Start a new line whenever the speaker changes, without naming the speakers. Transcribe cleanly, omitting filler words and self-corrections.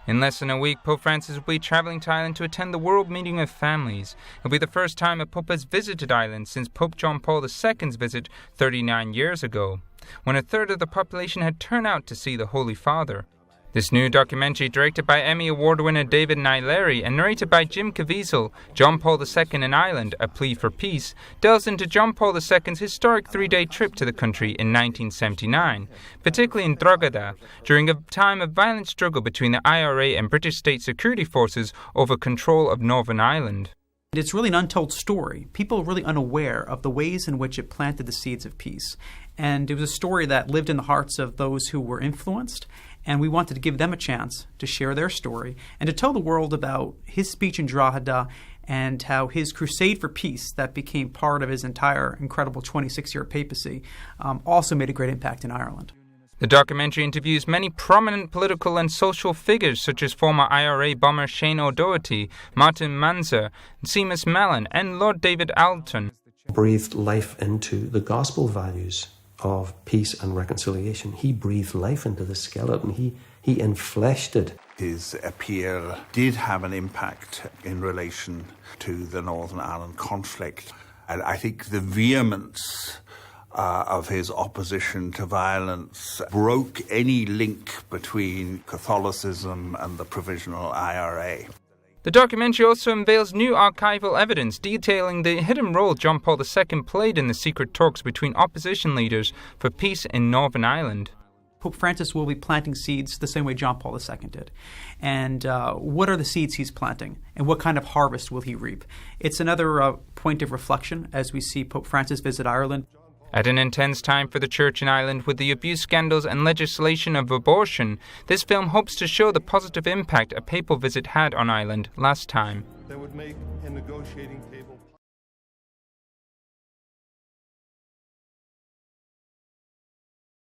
In less than a week, Pope Francis will be travelling to Ireland to attend the World Meeting of Families. It will be the first time a Pope has visited Ireland since Pope John Paul II's visit 39 years ago, when a third of the population had turned out to see the Holy Father. This new documentary, directed by Emmy Award winner David Naileri and narrated by Jim Caviezel, John Paul II in Ireland, A Plea for Peace, delves into John Paul II's historic three-day trip to the country in 1979, particularly in Drogheda, during a time of violent struggle between the IRA and British state security forces over control of Northern Ireland.
It's really an untold story. People are really unaware of the ways in which it planted the seeds of peace. And it was a story that lived in the hearts of those who were influenced, and we wanted to give them a chance to share their story and to tell the world about his speech in Drogheda and how his crusade for peace that became part of his entire incredible 26-year papacy also made a great impact in Ireland.
The documentary interviews many prominent political and social figures such as former IRA bomber Shane O'Doherty, Martin Manzer, Seamus Mellon and Lord David Alton.
Breathed life into the gospel values of peace and reconciliation. He breathed life into the skeleton. He enfleshed it.
His appeal did have an impact in relation to the Northern Ireland conflict. And I think the vehemence of his opposition to violence broke any link between Catholicism and the provisional IRA.
The documentary also unveils new archival evidence detailing the hidden role John Paul II played in the secret talks between opposition leaders for peace in Northern Ireland.
Pope Francis will be planting seeds the same way John Paul II did. And what are the seeds he's planting? And what kind of harvest will he reap? It's another point of reflection as we see Pope Francis visit Ireland.
At an intense time for the Church in Ireland with the abuse scandals and legislation of abortion, this film hopes to show the positive impact a papal visit had on Ireland last time.
That would make a negotiating table